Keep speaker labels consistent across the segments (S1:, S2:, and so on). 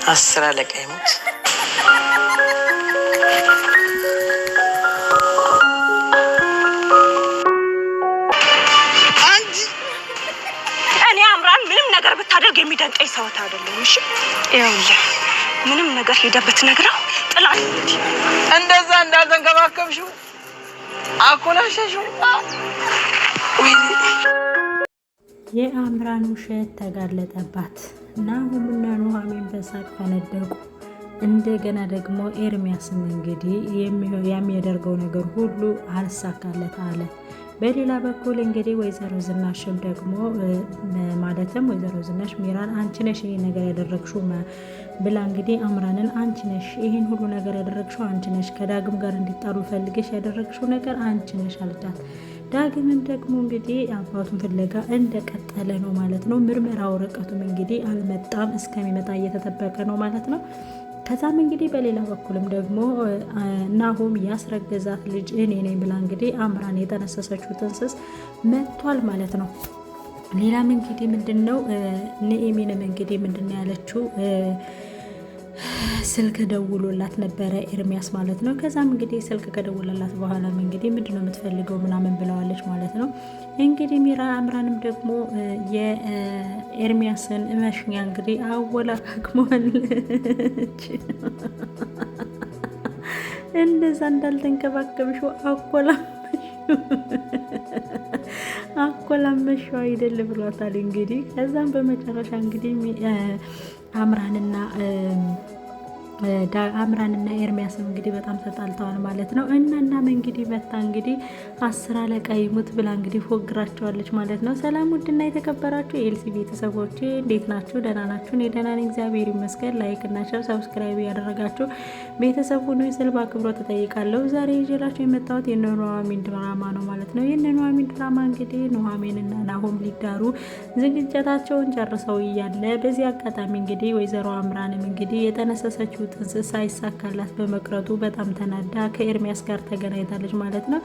S1: 10 አለቃ ይሙት
S2: እኔ አምራን ምንም ነገር ብታደርግ የሚደንቀኝ ሰውት አይደለም። እሺ ይኸውልህ ምንም ነገር ሄደበት ነግረው ጥላት
S1: እንደዛ እንዳልተንከባከብሽው አኮላሸሽው።
S3: የአምራን ውሸት ተጋለጠባት እና ሁሉና ኑሃሚን በሳቅ ፈነደቁ። እንደገና ደግሞ ኤርሚያስም እንግዲህ የሚያደርገው ነገር ሁሉ አልሳካለት አለ። በሌላ በኩል እንግዲህ ወይዘሮ ዝናሽም ደግሞ ማለትም ወይዘሮ ዝናሽ ሚራን አንቺ ነሽ ይሄን ነገር ያደረግሽው ብላ እንግዲህ አምራንን አንቺ ነሽ ይሄን ሁሉ ነገር ያደረግሽው አንቺ ነሽ፣ ከዳግም ጋር እንዲጣሉ ፈልገሽ ያደረግሽው ነገር አንቺ ነሽ አለቻት። ዳግምን ደግሞ እንግዲህ አባቱን ፍለጋ እንደቀጠለ ነው ማለት ነው። ምርመራ ወረቀቱም እንግዲህ አልመጣም፣ እስከሚመጣ እየተጠበቀ ነው ማለት ነው። ከዛም እንግዲህ በሌላ በኩልም ደግሞ ናሆም ያስረገዛት ልጅ እኔ ነኝ ብላ እንግዲህ አምራን የጠነሰሰችው ጥንስስ መጥቷል ማለት ነው። ሌላም እንግዲህ ምንድነው ኑሃሚንም እንግዲህ ምንድነው ያለችው ስልክ ደውሎላት ነበረ ኤርሚያስ ማለት ነው። ከዛም እንግዲህ ስልክ ከደውሎላት በኋላም እንግዲህ ምንድነው የምትፈልገው ምናምን ብለዋለች ማለት ነው። እንግዲህ ሚራ አምራንም ደግሞ የኤርሚያስን መሽኛ እንግዲህ አወላክሟለች። እንደዛ እንዳልተንከባከብሽው አኮላመሽው አይደል ብሏታል እንግዲህ። ከዛም በመጨረሻ እንግዲህ አምራንና ኤርሚያስም እንግዲህ በጣም ተጣልተዋል ማለት ነው። እናም እንግዲህ መታ እንግዲህ 10 አለቃ ይሙት ብላ እንግዲህ ፎግራቸዋለች ማለት ነው። ሰላም ውድና የተከበራችሁ የኤልሲ ቤተሰቦቼ እንዴት ናችሁ? ደህና ናችሁ? እኔ ደህና ነኝ እግዚአብሔር ይመስገን። ላይክ እና ሼር ሰብስክራይብ ያደረጋችሁ ቤተሰቡ ነው ስል በአክብሮ ተጠይቃለሁ። ዛሬ ይዤላችሁ የመጣሁት የኑሃሚን ድራማ ነው ማለት ነው። የኑሃሚን ድራማ እንግዲህ ኑሃሚንና ናሆም ሊዳሩ ዝግጅታቸውን ጨርሰው እያለ በዚህ አጋጣሚ እንግዲህ ወይዘሮ አምራንም እንግዲህ የጠነሰሰችው ጥንስስ ሳይሳካላት በመቅረቱ በጣም ተናዳ ከኤርሚያስ ጋር ተገናኝታለች ማለት ነው።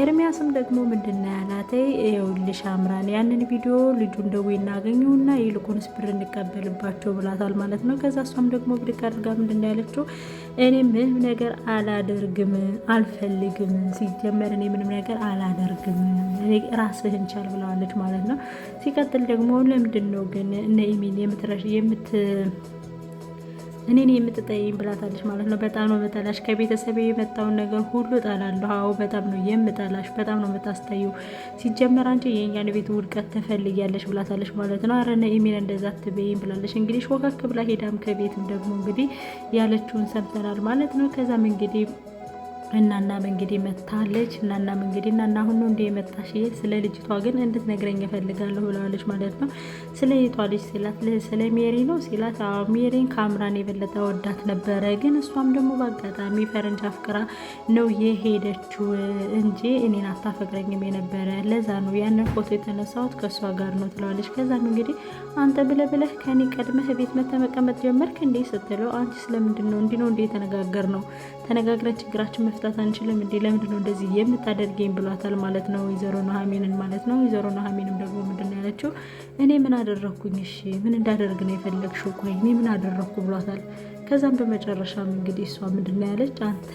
S3: ኤርሚያስም ደግሞ ምንድነው ያላት ይኸውልሽ አምራን ያንን ቪዲዮ ልጁን ደውዬ እናገኘውና ይልቁንስ ብር እንቀበልባቸው ብላታል ማለት ነው። ከዛ እሷም ደግሞ ብድግ አድርጋ ምንድነው ያለችው እኔ ምንም ነገር አላደርግም አልፈልግም፣ ሲጀመር እኔ ምንም ነገር አላደርግም ራስህን ቻል ብለዋለች ማለት ነው። ሲቀጥል ደግሞ ለምንድነው ግን ኑሃሚን እኔን የምትጠይኝ ብላታለች ማለት ነው። በጣም ነው መጠላሽ፣ ከቤተሰብ የመጣውን ነገር ሁሉ እጠላለሁ። አዎ በጣም ነው የምጠላሽ፣ በጣም ነው የምታስተዩ፣ ሲጀመር አንቺ የእኛን ቤት ውድቀት ትፈልጊያለሽ ብላታለች ማለት ነው። አረ ኑሃሚን እንደዛ አትበይኝ ብላለች እንግዲህ። ሾከክ ብላ ሄዳም ከቤትም ደግሞ እንግዲህ ያለችውን ሰምተናል ማለት ነው። ከዛም እንግዲህ እናናም እንግዲህ መታለች። እናናም እንግዲህ እናና አሁን ነው እንደ የመጣሽ ስለ ልጅቷ ግን እንድትነግረኝ እፈልጋለሁ ብለዋለች ማለት ነው። ስለ የቷ ልጅ ሲላት ስለ ሜሪ ነው ሲላት፣ አዎ ሜሪን ከአምራን የበለጠ ወዳት ነበረ፣ ግን እሷም ደግሞ በአጋጣሚ ፈረንጅ አፍቅራ ነው የሄደችው እንጂ እኔን አታፈቅረኝም የነበረ፣ ለዛ ነው ያንን ፎቶ የተነሳሁት ከእሷ ጋር ነው ትለዋለች። ከዛም እንግዲህ አንተ ብለህ ከኔ ቀድመህ ቤት መቀመጥ ጀመርክ እንዴ ስትለው፣ አንቺ ስለምንድን ነው እንዲህ ነው እንዴ ተነጋገር ነው ተነጋግረን ችግራችን መፍታት አንችልም እንዴ ለምንድን ነው እንደዚህ የምታደርገኝ ብሏታል ማለት ነው ወይዘሮ ኑሃሚንን ማለት ነው። ወይዘሮ ኑሃሚንም ደግሞ ምንድነው ያለችው እኔ ምን አደረኩኝ? እሺ ምን እንዳደርግ ነው የፈለግሽው? ቆይ እኔ ምን አደረኩ ብሏታል። ከዛም በመጨረሻም እንግዲህ እሷ ምንድነው ያለች አንተ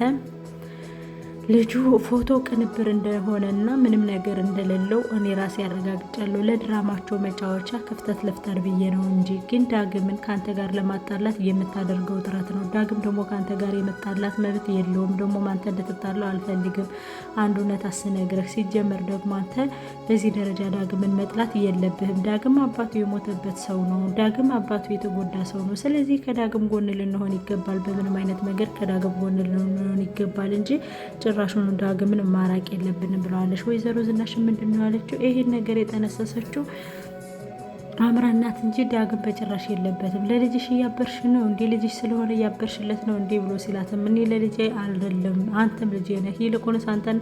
S3: ልጁ ፎቶ ቅንብር እንደሆነና ምንም ነገር እንደሌለው እኔ ራሴ ያረጋግጫለሁ። ለድራማቸው መጫወቻ ክፍተት ለፍጠር ብዬ ነው እንጂ ግን ዳግምን ካንተ ጋር ለማጣላት የምታደርገው ጥረት ነው። ዳግም ደግሞ ካንተ ጋር የመጣላት መብት የለውም። ደግሞ አንተ እንድትጣለው አልፈልግም። አንድ እውነት አስነግረህ፣ ሲጀመር ደግሞ አንተ በዚህ ደረጃ ዳግምን መጥላት የለብህም። ዳግም አባቱ የሞተበት ሰው ነው። ዳግም አባቱ የተጎዳ ሰው ነው። ስለዚህ ከዳግም ጎን ልንሆን ይገባል። በምንም አይነት ነገር ከዳግም ጎን ልንሆን ይገባል እንጂ ጭራሹን ዳግምን ማራቅ የለብንም ብለዋለች ወይዘሮ ዝናሽ። ምንድነው ያለችው ይሄን ነገር የጠነሰሰችው አምራን ናት እንጂ ዳግም በጭራሽ የለበትም። ለልጅሽ እያበርሽ ነው እንዴ? ልጅሽ ስለሆነ እያበርሽለት ነው እንዴ ብሎ ሲላትም እኔ ለልጄ አይደለም አንተም ልጄ ነህ፣ ይልቁንስ አንተን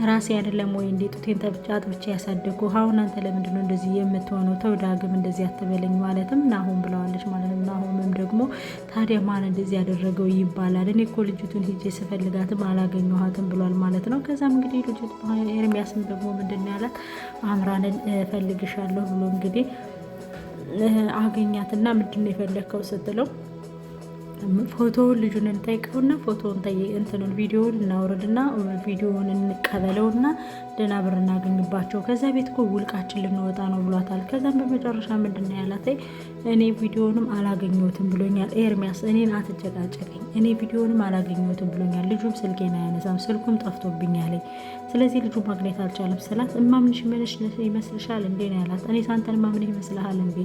S3: ራሴ አይደለም ወይ እንዴ ጡቴን ጠብቻ ያሳደጉ፣ አሁን አንተ ለምንድን ነው እንደዚህ የምትሆነው? ተው ዳግም እንደዚህ አትበለኝ ማለትም ናሆም ብለዋለች ማለት ነው። ናሆምም ደግሞ ታዲያ ማን እንደዚህ ያደረገው ይባላል? እኔ እኮ ልጅቱን ሂጄ ስፈልጋትም አላገኘኋትም ብሏል ማለት ነው። ከዛም እንግዲህ ልጅቱ ኤርሚያስም ደግሞ ምንድን ያላት አምራንን ፈልግሻለሁ ብሎ እንግዲህ አገኛትና ምንድነው የፈለከው ስትለው ፎቶውን ልጁን እንጠይቀውና ፎቶውን እንትኑን ቪዲዮውን እናውረድና ቪዲዮውን እንቀበለውና ደህና ብር እናገኝባቸው። ከዛ ቤት እኮ ውልቃችን ልንወጣ ነው ብሏታል። ከዛም በመጨረሻ ምንድን ነው ያላት? እኔ ቪዲዮንም አላገኘሁትም ብሎኛል ኤርሚያስ፣ እኔን አትጨቃጨቀኝ፣ እኔ ቪዲዮንም አላገኘሁትም ብሎኛል። ልጁም ስልኬን አያነሳም፣ ስልኩም ጠፍቶብኛል። ስለዚህ ልጁ ማግኘት አልቻለም ስላት እማምንሽ ምንሽ ይመስልሻል እንዴ ነው ያላት። እኔ ሳንተን ማምንሽ ይመስልሃል እንዴ?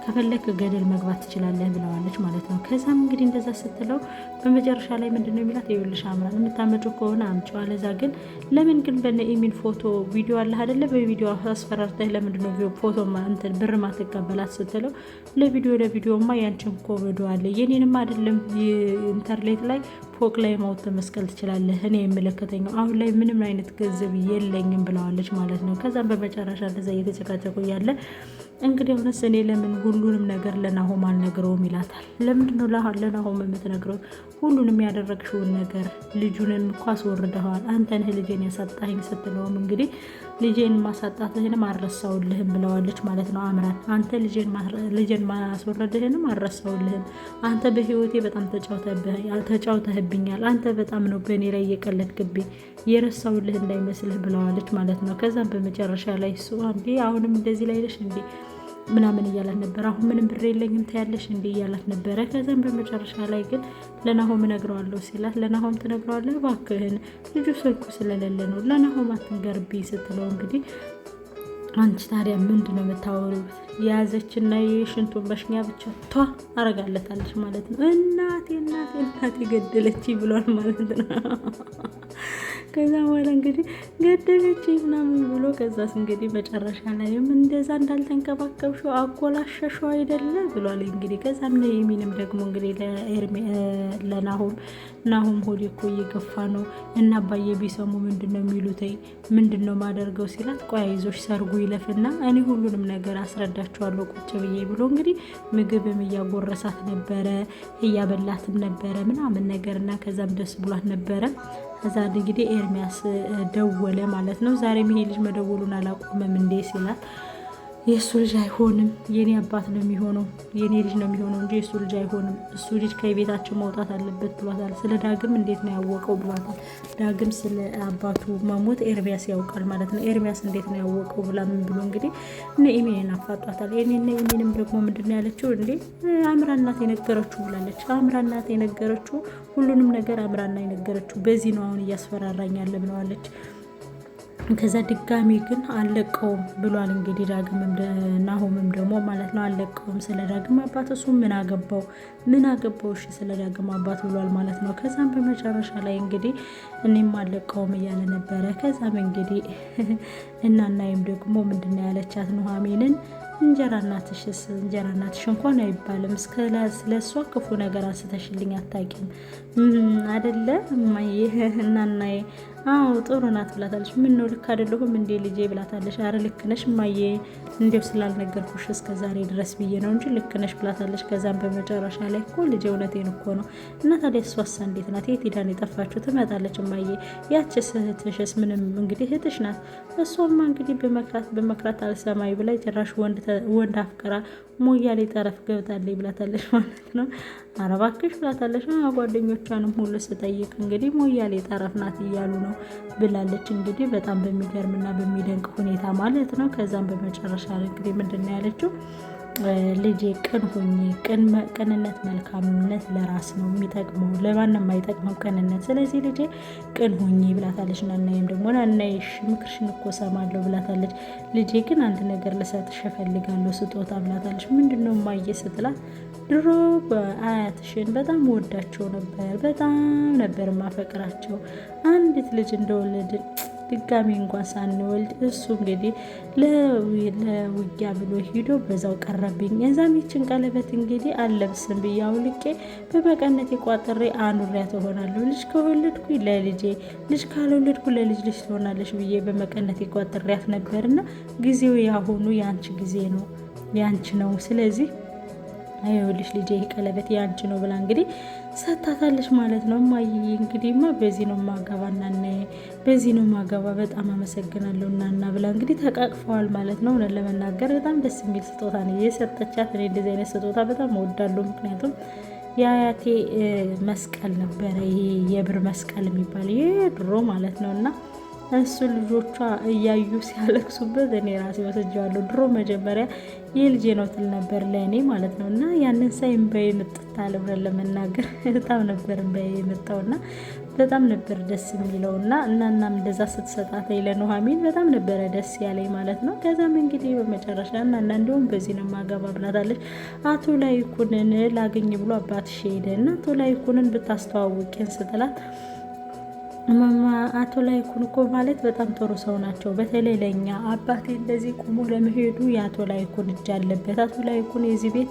S3: ከፈለክ ገደል መግባት ትችላለህ ብለዋለች ማለት ነው። ከዛም እንግዲህ እንደዛ ስትለው በመጨረሻ ላይ ምንድነው የሚላት? ይኸውልሽ አምራን የምታመጪው ከሆነ አምጪው፣ አለዛ ግን ለምን ግን በነ ኢሚን ፎቶ ቪዲዮ አለ አይደለ? በቪዲዮ አስፈራርተህ ለምንድነው ፎቶ እንትን ብር ማትቀበላት ስትለው ለቪዲዮማ ያንቺን እኮ በዶ አለ የኔንም አይደለም ኢንተርኔት ላይ ፎቅ ላይ ማውጣት መስቀል ትችላለህ፣ እኔ የምለከተኛው አሁን ላይ ምንም አይነት ገንዘብ የለኝም ብለዋለች ማለት ነው። ከዛም በመጨረሻ እንደዛ እየተጨቃጨቁ ያለ እንግዲህ አሁንስ እኔ ለምን ሁሉንም ነገር ለናሆም አልነግረውም ይላታል። ለምንድነው ለናሆም የምትነግረው? ሁሉንም ያደረግሽውን ነገር ልጁንም እኮ አስወርደዋል፣ አንተ ነህ ልጄን ያሳጣኸኝ ስትለውም እንግዲህ ልጄን ማሳጣትህንም አልረሳውልህም ብለዋለች ማለት ነው አምራን። አንተ ልጄን ማስወረድህንም አልረሳውልህም፣ አንተ በህይወቴ በጣም ተጫውተህብኛል፣ አንተ በጣም ነው በእኔ ላይ እየቀለድክብኝ፣ የረሳውልህ እንዳይመስልህ ብለዋለች ማለት ነው። ከዛም በመጨረሻ ላይ እሱ እንዴ አሁንም እንደዚህ ላይ ነሽ እንዴ ምናምን እያላት ነበር። አሁን ምንም ብር የለኝም ታያለሽ እንዴ እያላት ነበረ። ከዛም በመጨረሻ ላይ ግን ለናሆም እነግረዋለሁ ሲላት ለናሆም ትነግረዋለህ እባክህን ልጁ ስልኩ ስለሌለ ነው ለናሆም አትንገርብኝ ስትለው እንግዲህ አንቺ ታዲያ ምንድን ነው የምታወሩት? የያዘችና የሽንቱን መሽኛ ብቻ ቷ አረጋለታለች ማለት ነው። እናቴ ገደለች ብሏል ማለት ነው። ከዛ በኋላ እንግዲህ ገደለች ምናምን ብሎ ከዛስ እንግዲህ መጨረሻ ላይም እንደዛ እንዳልተንከባከብሽው አጎላሸሽው አይደለ ብሏል እንግዲህ። ከዛም የሚንም ደግሞ እንግዲህ ለናሆም ሆዴ እኮ እየገፋ ነው እና አባዬ ቢሰሙ ምንድን ነው የሚሉት? ምንድን ነው ማደርገው ሲላት ቆይ አይዞሽ ሰርጉ ይለፍና እኔ ሁሉንም ነገር አስረዳቸዋለሁ ቁጭ ብዬ ብሎ እንግዲህ ምግብም እያጎረሳት ነበረ እያበላትም ነበረ ምናምን ነገር እና ከዛም ደስ ብሏት ነበረ። ከዛ እንግዲህ ኤርሚያስ ደወለ ማለት ነው። ዛሬም ይሄ ልጅ መደወሉን አላቆመም እንዴ ሲላት የእሱ ልጅ አይሆንም የኔ አባት ነው የሚሆነው የኔ ልጅ ነው የሚሆነው እንጂ የእሱ ልጅ አይሆንም፣ እሱ ልጅ ከቤታቸው መውጣት አለበት ብሏታል። ስለ ዳግም እንዴት ነው ያወቀው ብሏታል። ዳግም ስለ አባቱ መሞት ኤርሚያስ ያውቃል ማለት ነው። ኤርሚያስ እንዴት ነው ያወቀው ብላ ምን ብሎ እንግዲህ ኢሜንን አፋጧታል። ኢሜንም ደግሞ ምንድን ያለችው እንዴ አምራናት የነገረችው ብላለች። አምራናት የነገረችው ሁሉንም ነገር አምራና የነገረችው በዚህ ነው አሁን እያስፈራራኝ ያለ ብለዋለች። ከዛ ድጋሚ ግን አለቀውም ብሏል እንግዲህ ዳግምም ናሆምም ደግሞ ማለት ነው አለቀውም ስለ ዳግም አባት እሱ ምን አገባው እሺ ስለ ዳግም አባት ብሏል ማለት ነው። ከዛም በመጨረሻ ላይ እንግዲህ እኔም አለቀውም እያለ ነበረ። ከዛም እንግዲህ እናናይም ደግሞ ምንድነው ያለቻት ኑሐሚንን እንጀራ እናትሽ እንኳን አይባልም ስለ እሷ ክፉ ነገር አንስተሽልኝ አታውቂም አይደለ እማዬ እናናዬ አዎ ጥሩ ናት ብላታለች። ምን ነው ልክ አይደለሁም እንዴ ልጄ ብላታለች። አረ ልክ ነሽ እማዬ እንዴው ስላልነገርኩሽ እስከ ዛሬ ድረስ ብዬ ነው እንጂ ልክ ነሽ ብላታለች። ከዛም በመጨረሻ ላይ እኮ ልጄ እውነቴን እኮ ነው እና ታዲያ እሷስ እንዴት ናት? የት ሄዳ ነው የጠፋችው? ትመጣለች እማዬ። ያችስ እህትሽስ? ምንም እንግዲህ እህትሽ ናት። እሷማ እንግዲህ በመክራት አልሰማይ ብላ ጭራሽ ወንድ አፍቅራ ሞያሌ ጠረፍ ገብታለች ብላታለች ማለት ነው። ኧረ እባክሽ ብላታለች። ጓደኞቿንም ሁሉ ስጠይቅ እንግዲህ ሞያሌ ጠረፍ ናት እያሉ ነው ብላለች። እንግዲህ በጣም በሚገርምና በሚደንቅ ሁኔታ ማለት ነው። ከዛም በመጨረሻ እንግዲህ ምንድን ነው ያለችው? ልጄ ቅን ሁኚ፣ ቅንነት መልካምነት ለራስ ነው የሚጠቅመው፣ ለማንም አይጠቅመው ቅንነት። ስለዚህ ልጄ ቅን ሁኚ ብላታለች። ናናይም ደግሞ ናናይሽ ምክርሽን እኮ ሰማለሁ ብላታለች። ልጄ ግን አንድ ነገር ልሰጥሽ እፈልጋለሁ ስጦታ ብላታለች። ምንድነው ማየ ስትላት ድሮ አያትሽን በጣም ወዳቸው ነበር፣ በጣም ነበር ማፈቅራቸው። አንዲት ልጅ እንደወለድን ድጋሚ እንኳን ሳንወልድ እሱ እንግዲህ ለውጊያ ብሎ ሂዶ በዛው ቀረብኝ። የዛም ይችን ቀለበት እንግዲህ አለብስም ብዬ አውልቄ በመቀነት የቋጥሬ አኑሪያት እሆናለሁ። ልጅ ከወለድኩ ለልጄ፣ ልጅ ካልወለድኩ ለልጅ ትሆናለች ብዬ በመቀነት የቋጥሬያት ነበርና ጊዜው ያሁኑ ያንቺ ጊዜ ነው፣ ያንቺ ነው። ስለዚህ አይውልሽ ልጄ ቀለበት ያንቺ ነው ብላ እንግዲህ ሰታታለች ማለት ነው። ማይ እንግዲህማ በዚህ ነው ማጋባ እናና በዚህ ነው ማጋባ በጣም አመሰግናለሁ እናና ብላ እንግዲህ ተቃቅፈዋል ማለት ነው። እውነት ለመናገር በጣም ደስ የሚል ስጦታ ነው የሰጠቻት። እኔ እንደዚህ አይነት ስጦታ በጣም እወዳለሁ። ምክንያቱም የአያቴ መስቀል ነበረ፣ ይሄ የብር መስቀል የሚባል ይሄ ድሮ ማለት ነው። እና እሱ ልጆቿ እያዩ ሲያለቅሱበት እኔ ራሴ ወስጃለሁ። ድሮ መጀመሪያ የልጄ ነው ትል ነበር ለእኔ ማለት ነው። እና ያንን ሳይ እምባዬ ምጥት አለ ብለን ለመናገር በጣም ነበር እምባዬ የመጣውና በጣም ነበር ደስ የሚለው እና እናም እንደዛ ስትሰጣት ለኑሐሚን በጣም ነበረ ደስ ያለኝ ማለት ነው። ከዛም እንግዲህ በመጨረሻ እና እንዲሁም በዚህ ነው ማገባ ብላታለች። አቶ ላይኩንን ላገኝ ብሎ አባትሽ ሄደ እና አቶ ላይኩንን ብታስተዋውቂን ስትላት ማማ አቶ ላይኩን እኮ ማለት በጣም ጥሩ ሰው ናቸው። በተለይ ለኛ አባቴ እንደዚህ ቁሞ ለመሄዱ የአቶ ላይኩን እጅ አለበት። አቶ ላይኩን የዚህ ቤት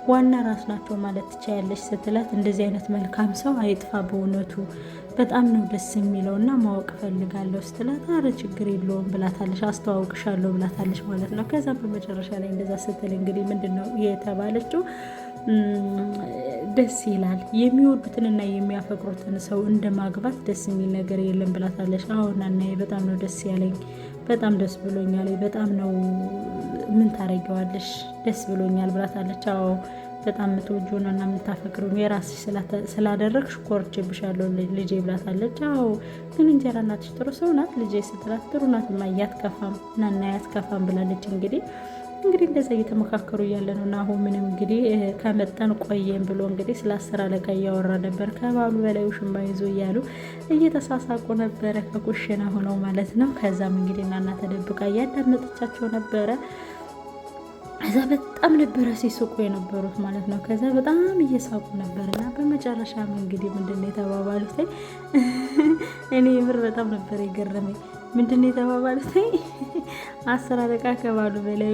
S3: ዋና ራስ ናቸው ማለት ትችያለሽ ስትላት እንደዚህ አይነት መልካም ሰው አይጥፋ በእውነቱ በጣም ነው ደስ የሚለው እና ማወቅ ፈልጋለሁ ስትላት አረ ችግር የለውም ብላታለች። አስተዋውቅሻለሁ ብላታለች ማለት ነው። ከዛ በመጨረሻ ላይ እንደዛ ስትል እንግዲህ ምንድነው የተባለችው? ደስ ይላል የሚወዱትንና የሚያፈቅሩትን ሰው እንደ ማግባት ደስ የሚል ነገር የለም ብላታለች። አሁን እናዬ በጣም ነው ደስ ያለኝ፣ በጣም ደስ ብሎኛል፣ በጣም ነው ምን ታረጊዋለሽ ደስ ብሎኛል ብላታለች። አዎ በጣም የምትወጂው ነው እና የምታፈቅሩን የራስሽ ስላደረግሽ ኮርቼብሻለሁ ልጄ ብላታለች። አዎ ግን እንጀራ እናትሽ ጥሩ ሰው ናት ልጄ ስትላት ጥሩ ናት እማዬ አትከፋም ናና አትከፋም ብላለች። እንግዲህ እንደዛ እየተመካከሩ እያለ ነው እና አሁን ምንም እንግዲህ ከመጠን ቆየን ብሎ እንግዲህ ስለ 10 አለቃ እያወራ ነበር። ከባሉ በላይ ውሽማ ይዞ እያሉ እየተሳሳቁ ነበረ ከኩሽና ሆነው ማለት ነው። ከዛም እንግዲህ እናና ተደብቃ እያዳመጠቻቸው ነበረ። ከዛ በጣም ነበረ ሲስቁ የነበሩት ማለት ነው። ከዛ በጣም እየሳቁ ነበር እና በመጨረሻም እንግዲህ ምንድነው የተባባሉት? እኔ የምር በጣም ነበር የገረመኝ። ምንድነው የተባባሉት? 10 አለቃ ከባሉ በላይ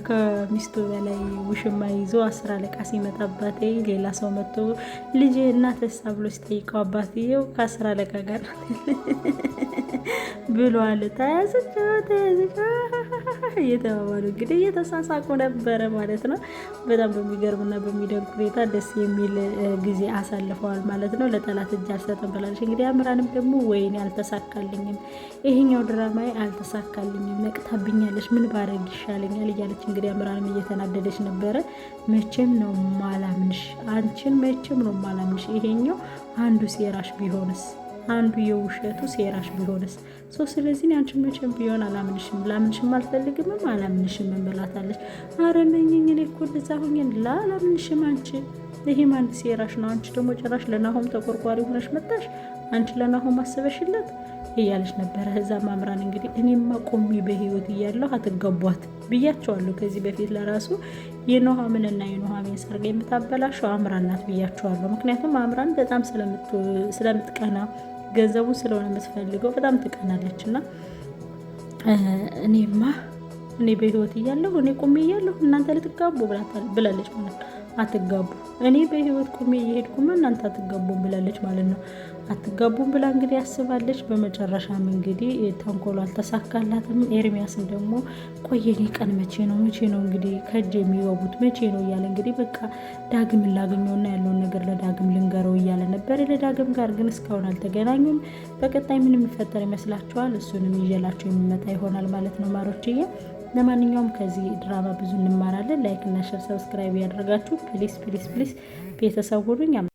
S3: ከሚስቱ በላይ ውሽማ ይዞ 10 አለቃ ሲመጣባት ሌላ ሰው መጥቶ ልጅ እናትስ ብሎ ሲጠይቀው አባትየው ከ10 አለቃ ጋር ብሏል። ተያዘች እየተባባሉ እንግዲህ እየተሳሳቁ ነበረ ማለት ነው። በጣም በሚገርምና በሚደንቅ ሁኔታ ደስ የሚል ጊዜ አሳልፈዋል ማለት ነው። ለጠላት እጅ አልሰጥም ብላለች። እንግዲህ አምራንም ደግሞ ወይኔ አልተሳካልኝም፣ ይሄኛው ድራማዬ አልተሳካልኝም፣ ነቅታብኛለች፣ ምን ባረግ ይሻለኛል እያለች እንግዲህ አምራንም እየተናደደች ነበረ። መቼም ነው ማላምንሽ፣ አንቺን መቼም ነው ማላምንሽ፣ ይሄኛው አንዱ ሴራሽ ቢሆንስ አንዱ የውሸቱ ሴራሽ ቢሆንስ ስለዚህ አንቺ መቼም ቢሆን አላምንሽም፣ ላምንሽም አልፈልግም፣ አላምንሽም እንበላታለች። አረ ነኝኝ እኔ እኮ እንደዛ ሆኜ አላምንሽም፣ አንቺ ይሄም አንድ ሴራሽ ነው። አንቺ ደግሞ ጭራሽ ለናሆም ተቆርቋሪ ሆነሽ መጣሽ፣ አንቺ ለናሆም አስበሽለት እያለች ነበረ። እዛ ማምራን እንግዲህ እኔማ ቆሜ በህይወት እያለሁ አትገቧት ብያቸዋለሁ። ከዚህ በፊት ለራሱ የኑሐሚንና የኑሐሚን ሰርግ የምታበላሸው አምራን ናት ብያቸዋለሁ። ምክንያቱም አምራን በጣም ስለምትቀና ገንዘቡን ስለሆነ የምትፈልገው በጣም ትቀናለች። እና እኔ በህይወት እያለሁ እኔ ቆሜ እያለሁ እናንተ ልትጋቡ ብላለች ማለት ነው። አትጋቡ እኔ በህይወት ቆሜ እየሄድኩማ እናንተ አትጋቡም ብላለች ማለት ነው። አትጋቡም ብላ እንግዲህ ያስባለች። በመጨረሻም እንግዲህ ተንኮሉ አልተሳካላትም። ኤርሚያስን ደግሞ ቆየኔ ቀን መቼ ነው እንግዲህ ከእጅ የሚገቡት መቼ ነው እያለ እንግዲህ በቃ ዳግም ላገኘውና ያለውን ነገር ለዳግም ልንገረው እያለ ነበር። ለዳግም ጋር ግን እስካሁን አልተገናኙም። በቀጣይ ምን የሚፈጠር ይመስላችኋል? እሱንም ይዤላችሁ የሚመጣ ይሆናል ማለት ነው ማሮችዬ። ለማንኛውም ከዚህ ድራማ ብዙ እንማራለን። ላይክ እና ሼር ሰብስክራይብ ያደርጋችሁ ፕሊስ ቤተሰብ ሁኑኝ።